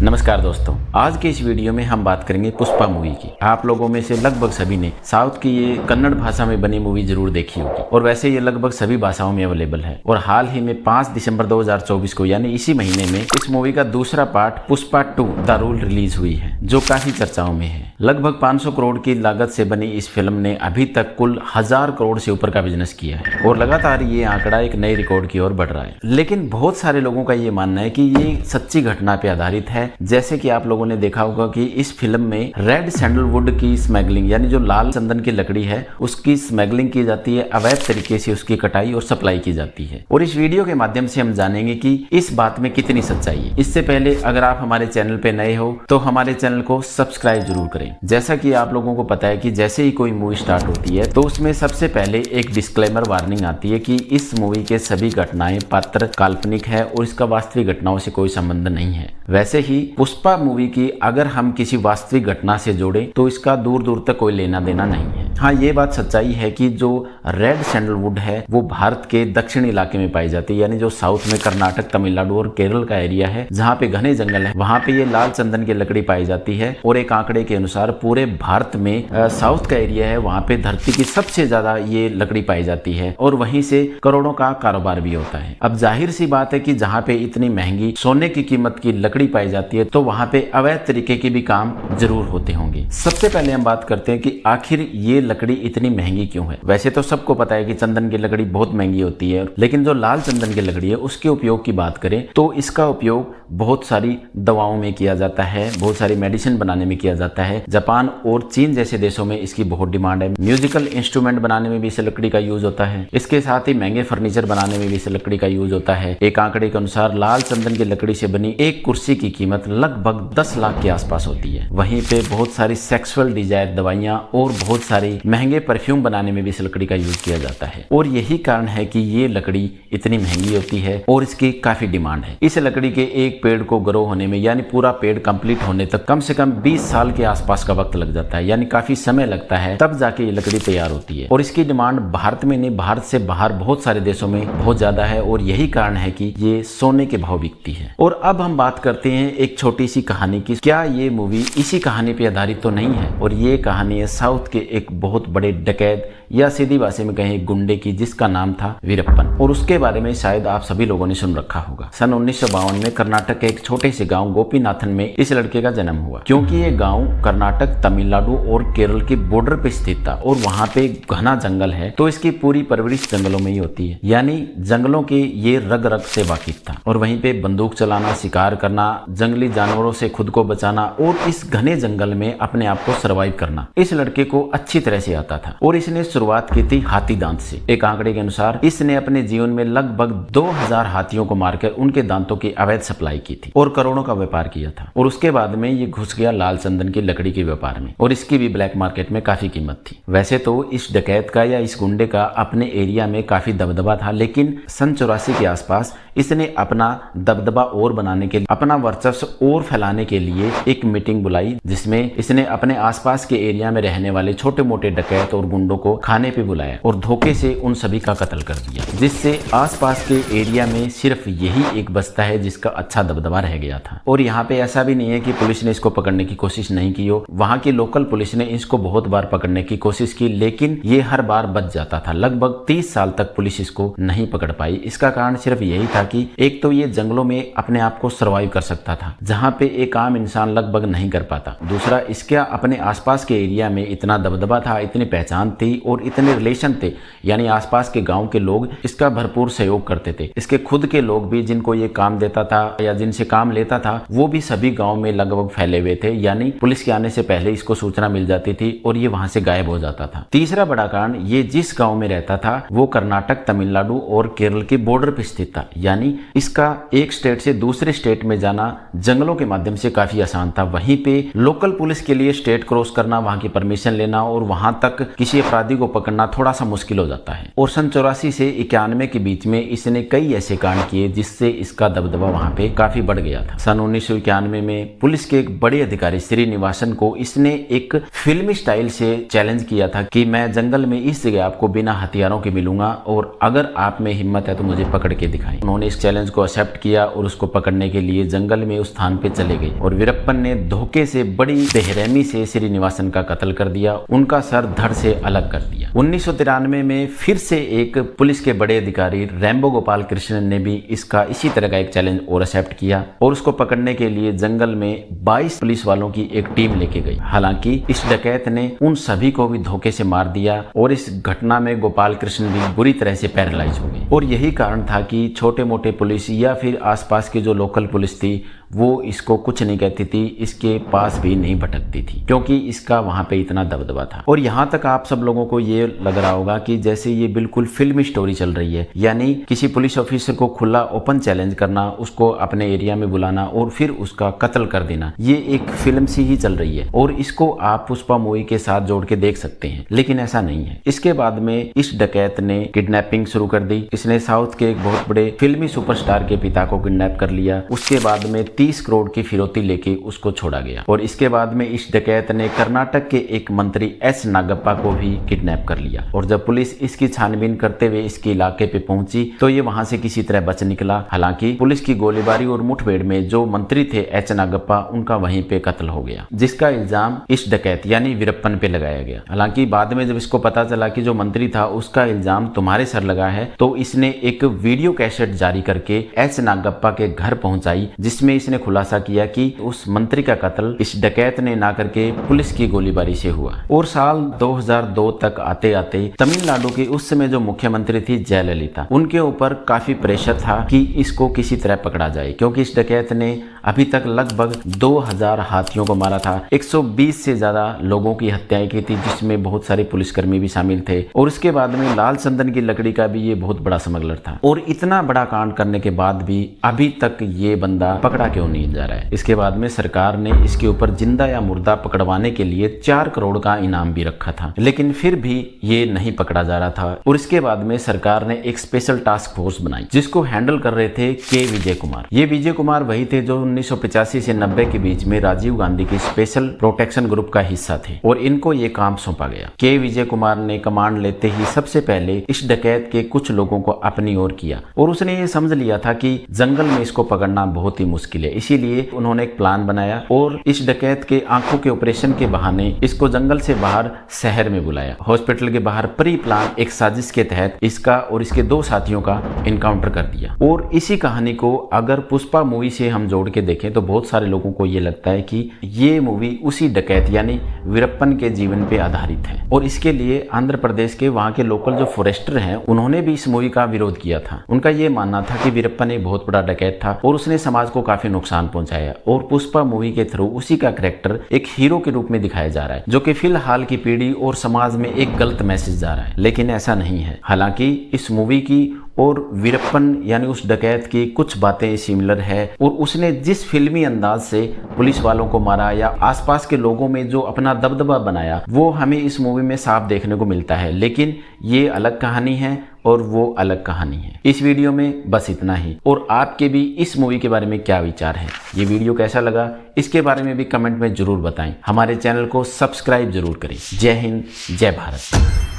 नमस्कार दोस्तों, आज के इस वीडियो में हम बात करेंगे पुष्पा मूवी की। आप लोगों में से लगभग सभी ने साउथ की ये कन्नड़ भाषा में बनी मूवी जरूर देखी होगी और वैसे ये लगभग सभी भाषाओं में अवेलेबल है। और हाल ही में 5 दिसंबर 2024 को यानी इसी महीने में इस मूवी का दूसरा part Pushpa 2 the rule release हुई है, जो काफी चर्चाओं में है। लगभग 500 करोड़ की लागत से बनी इस फिल्म ने अभी तक कुल 1000 करोड़ से ऊपर का बिजनेस किया है और लगातार ये आंकड़ा एक नए रिकॉर्ड की ओर बढ़ रहा है। लेकिन बहुत सारे लोगों का ये मानना है कि ये सच्ची घटना पे आधारित है। जैसे कि आप लोगों ने देखा होगा कि इस फिल्म में रेड सैंडलवुड की स्मगलिंग यानी जो लाल चंदन की लकड़ी है उसकी स्मगलिंग की जाती है, अवैध तरीके से उसकी कटाई और सप्लाई की जाती है। और इस वीडियो के माध्यम से हम जानेंगे कि इस बात में कितनी सच्चाई है। इससे पहले अगर आप हमारे चैनल पे नए हो तो हमारे चैनल को सब्सक्राइब जरूर करें। जैसा कि आप लोगों को पता है कि जैसे ही कोई मूवी स्टार्ट होती है तो उसमें सबसे पहले एक डिस्क्लेमर वार्निंग आती है कि इस मूवी के सभी घटनाएं पात्र काल्पनिक है और इसका वास्तविक घटनाओं से कोई संबंध नहीं है। वैसे ही पुष्पा मूवी की अगर हम किसी वास्तविक घटना से जोड़ें तो इसका दूर दूर तक कोई लेना देना नहीं है। हाँ, ये बात सच्चाई है कि जो रेड सैंडलवुड है वो भारत के दक्षिणी इलाके में पाई जाती है, यानी जो साउथ में कर्नाटक, तमिलनाडु और केरल का एरिया है जहाँ पे घने जंगल है, वहाँ पे ये लाल चंदन की लकड़ी पाई जाती है। और एक आंकड़े के अनुसार पूरे भारत में साउथ का एरिया है वहाँ पे धरती की सबसे ज्यादा ये लकड़ी पाई जाती है और वहीं से करोड़ों का कारोबार भी होता है। अब जाहिर सी बात है कि जहाँ पे इतनी महंगी सोने की कीमत की लकड़ी पाई जाती है तो वहाँ पे अवैध तरीके के भी काम जरूर होते होंगे। सबसे पहले हम बात करते हैं कि आखिर ये लकड़ी इतनी महंगी क्यों है। वैसे तो सबको पता है कि चंदन की लकड़ी बहुत महंगी होती है, लेकिन जो लाल चंदन की लकड़ी है उसके उपयोग की बात करें तो इसका उपयोग बहुत सारी दवाओं में किया जाता है, बहुत सारी मेडिसिन बनाने में किया जाता है। जापान और चीन जैसे देशों में इसकी बहुत डिमांड है। म्यूजिकल इंस्ट्रूमेंट बनाने में भी इस लकड़ी का यूज होता है। इसके साथ ही महंगे फर्नीचर बनाने में भी इस लकड़ी का यूज होता है। एक आंकड़े के अनुसार लाल चंदन की लकड़ी से बनी एक कुर्सी की कीमत लगभग 10 लाख के आसपास होती है। वहीं पे बहुत सारी सेक्सुअल डिजायर दवाइयां और बहुत सारी महंगे परफ्यूम बनाने में भी इस लकड़ी का यूज किया जाता है। और यही कारण है कि ये लकड़ी इतनी महंगी होती है और इसकी काफी डिमांड है। इस लकड़ी के एक पेड़ को ग्रो होने में यानी पूरा पेड़ कंप्लीट होने तक कम से कम 20 साल के आसपास का वक्त लग जाता है, यानी काफी समय लगता है, तब जाके ये लकड़ी तैयार होती है। और इसकी डिमांड भारत में नहीं, भारत से बाहर बहुत सारे देशों में बहुत ज्यादा है और यही कारण है कि ये सोने के भाव बिकती है। और अब हम बात करते हैं एक छोटी सी कहानी की। क्या ये मूवी इसी कहानी पे आधारित तो नहीं है? और ये कहानी है साउथ के एक बहुत बड़े डकैत या सीधी भाषा में कहें गुंडे की, जिसका नाम था वीरप्पन। और उसके बारे में शायद आप सभी लोगों ने सुन रखा होगा। सन 1952 में कर्नाटक के एक छोटे से गांव गोपीनाथन में इस लड़के का जन्म हुआ। क्योंकि ये गांव कर्नाटक, तमिलनाडु और केरल के बॉर्डर पे स्थित था और वहां पे घना जंगल है, तो इसकी पूरी परवरिश जंगलों में ही होती है, यानी जंगलों के ये रग रग से वाकिफ था। और वहीं पे बंदूक चलाना, शिकार करना, जंगली जानवरों से खुद को बचाना और इस घने जंगल में अपने आप को सर्वाइव करना इस लड़के को अच्छी तरह से आता था। और इसने शुरुआत की थी हाथी दांत से। एक आंकड़े के अनुसार इसने अपने जीवन में लगभग 2000 हाथियों को मारकर उनके दांतों की अवैध सप्लाई की थी और करोड़ों का व्यापार किया था। और उसके बाद में ये घुस गया लाल चंदन की लकड़ी के व्यापार में और इसकी भी ब्लैक मार्केट में काफी कीमत थी। वैसे तो इस डकैत का या इस गुंडे का अपने एरिया में काफी दबदबा था, लेकिन सन 84 के आसपास इसने अपना दबदबा और बनाने के लिए, अपना वर्चस्व और फैलाने के लिए एक मीटिंग बुलाई, जिसमें इसने अपने आसपास के एरिया में रहने वाले छोटे मोटे डकैत और गुंडों को खाने पे बुलाया और धोखे से उन सभी का कत्ल कर दिया, जिससे आसपास के एरिया में सिर्फ यही एक बस्ता है जिसका अच्छा दबदबा रह गया था। और यहाँ पे ऐसा भी नहीं है कि पुलिस ने इसको पकड़ने की कोशिश नहीं की हो। वहाँ की लोकल पुलिस ने इसको बहुत बार पकड़ने की कोशिश की, लेकिन ये हर बार बच जाता था। लगभग 30 साल तक पुलिस इसको नहीं पकड़ पाई। इसका कारण सिर्फ यही था कि एक तो ये जंगलों में अपने आप को सर्वाइव कर सकता था, जहाँ पे एक आम इंसान लगभग नहीं कर पाता। दूसरा, इसका अपने आसपास के एरिया में इतना दबदबा था, इतनी पहचान थी और इतने रिलेशन थे, यानी आसपास के गांव के लोग इसका भरपूर सहयोग करते थे। इसके खुद के लोग भी जिनको ये काम देता था या जिनसे काम लेता था वो भी सभी गांव में लगभग फैले हुए थे, यानी पुलिस के आने से पहले इसको सूचना मिल जाती थी और ये वहां से गायब हो जाता था। तीसरा बड़ा कारण, ये जिस गांव में रहता था वो कर्नाटक, तमिलनाडु और केरल के बॉर्डर पे स्थित था, यानी इसका एक स्टेट से दूसरे स्टेट में जाना जंगलों के माध्यम से काफी आसान था। वहीं पे लोकल पुलिस के लिए स्टेट क्रॉस करना, वहां की परमिशन लेना और वहां तक किसी अपराधी को पकड़ना थोड़ा सा मुश्किल हो जाता है। और सन 84 से 91 के बीच में इसने कई ऐसे कांड किए जिससे इसका दबदबा वहां पे काफी बढ़ गया था। सन 1991 में पुलिस के एक बड़े अधिकारी श्रीनिवासन को इसने एक फिल्मी स्टाइल से चैलेंज किया था कि मैं जंगल में इस जगह आपको बिना हथियारों के मिलूंगा और अगर आप में हिम्मत है तो मुझे पकड़ के दिखाएं। उन्होंने इस चैलेंज को एक्सेप्ट किया और उसको पकड़ने के लिए जंगल में उस स्थान पे चले गए और वीरप्पन ने धोखे से बड़ी बेरहमी से श्रीनिवासन का कत्ल कर दिया, उनका सर धड़ से अलग कर दिया। 1993 में फिर से एक पुलिस के बड़े अधिकारी रैम्बो गोपाल कृष्णन ने भी इसका इसी तरह का एक चैलेंज और एक्सेप्ट किया और उसको पकड़ने के लिए जंगल में 22 पुलिस वालों की एक टीम लेके गई। हालांकि इस डकैत ने उन सभी को भी धोखे से मार दिया और इस घटना में गोपाल कृष्ण भी बुरी तरह से पैरालाइज हो गए और यही कारण था कि छोटे मोटे पुलिस या फिर आसपास की जो लोकल पुलिस थी वो इसको कुछ नहीं कहती थी, इसके पास भी नहीं भटकती थी क्योंकि इसका वहां पे इतना दबदबा था। और यहाँ तक आप सब लोगों को ये लग रहा होगा कि जैसे ये बिल्कुल फिल्मी स्टोरी चल रही है, यानी किसी पुलिस ऑफिसर को खुला ओपन चैलेंज करना, उसको अपने एरिया में बुलाना और फिर उसका कत्ल कर देना, ये एक फिल्म सी ही चल रही है और इसको आप पुष्पा मूवी के साथ जोड़ के देख सकते हैं। लेकिन ऐसा नहीं है। इसके बाद में इस डकैत ने किडनैपिंग शुरू कर दी। इसने साउथ के एक बहुत बड़े फिल्मी सुपरस्टार के पिता को किडनैप कर लिया। उसके बाद में 30 करोड़ की फिरौती लेके उसको छोड़ा गया और इसके बाद में इस डकैत ने कर्नाटक के एक मंत्री एस नागप्पा को भी किडनैप कर लिया और जब पुलिस इसकी छानबीन करते हुए इसके इलाके पे पहुंची तो ये वहां से किसी तरह बच निकला। हालांकि पुलिस की गोलीबारी और मुठभेड़ में जो मंत्री थे एच नागप्पा, उनका वहीं पे कत्ल हो गया, जिसका इल्जाम इस डकैत यानी वीरप्पन पे लगाया गया। हालांकि बाद में जब इसको पता चला कि जो मंत्री था उसका इल्जाम तुम्हारे सर लगा है, तो इसने एक वीडियो कैसेट जारी करके एच नागप्पा के घर पहुंचाई जिसमें इसने खुलासा किया कि उस मंत्री का कत्ल इस डकैत ने ना करके पुलिस की गोलीबारी से हुआ। और साल 2002 तक आते आते तमिलनाडु की उस समय जो मुख्यमंत्री थी जयललिता, उनके ऊपर काफी प्रेशर था कि इसको किसी तरह पकड़ा जाए क्योंकि इस डकैत ने अभी तक लगभग 2000 हाथियों को मारा था, 120 से ज्यादा लोगों की हत्याएं की थी जिसमें बहुत सारे पुलिसकर्मी भी शामिल थे और उसके बाद में लाल चंदन की लकड़ी का भी ये बहुत बड़ा स्मगलर था। और इतना बड़ा कांड करने के बाद भी अभी तक ये बंदा पकड़ा क्यों नहीं जा रहा है। इसके बाद में सरकार ने इसके ऊपर जिंदा या मुर्दा पकड़वाने के लिए 4 करोड़ का इनाम भी रखा था, लेकिन फिर भी ये नहीं पकड़ा जा रहा था। और इसके बाद में सरकार ने एक स्पेशल टास्क फोर्स बनाई जिसको हैंडल कर रहे थे के विजय कुमार। ये विजय कुमार वही थे जो 1985 से 90 के बीच में राजीव गांधी की स्पेशल प्रोटेक्शन ग्रुप का हिस्सा थे और इनको ये काम सौंपा गया। के विजय कुमार ने कमांड लेते ही सबसे पहले इस डकैत के कुछ लोगों को अपनी ओर किया और उसने ये समझ लिया था कि जंगल में इसको पकड़ना बहुत ही मुश्किल है, इसीलिए उन्होंने एक प्लान बनाया और इस डकैत के आंखों के ऑपरेशन के बहाने इसको जंगल से बाहर शहर में बुलाया। हॉस्पिटल के बाहर प्री प्लान एक साजिश के तहत इसका और इसके 2 साथियों का इनकाउंटर कर दिया। और इसी कहानी को अगर पुष्पा मूवी से हम जोड़ के देखें तो बहुत सारे लोगों को ये लगता है कि ये मूवी उसी डकैत यानी वीरप्पन के जीवन पे आधारित है और इसके लिए आंध्र प्रदेश के वहां के लोकल जो फॉरेस्टर हैं उन्होंने भी इस मूवी का विरोध किया था। उनका ये मानना था कि वीरप्पन एक बहुत बड़ा डकैत था और उसने समाज को काफी नुकसान पहुंचाया और पुष्पा मूवी के थ्रू उसी का कैरेक्टर एक हीरो के रूप में दिखाया जा रहा है जो कि फिलहाल की पीढ़ी और समाज में एक गलत मैसेज जा रहा है, लेकिन ऐसा नहीं है। हालांकि इस मूवी की और वीरप्पन यानी उस डकैत की कुछ बातें सिमिलर है और उसने जिस फिल्मी अंदाज से पुलिस वालों को मारा या आसपास के लोगों में जो अपना दबदबा बनाया वो हमें इस मूवी में साफ देखने को मिलता है, लेकिन ये अलग कहानी है और वो अलग कहानी है। इस वीडियो में बस इतना ही और आपके भी इस मूवी के बारे में क्या विचार है, ये वीडियो कैसा लगा इसके बारे में भी कमेंट में जरूर बताएं। हमारे चैनल को सब्सक्राइब जरूर करें। जय हिंद, जय भारत।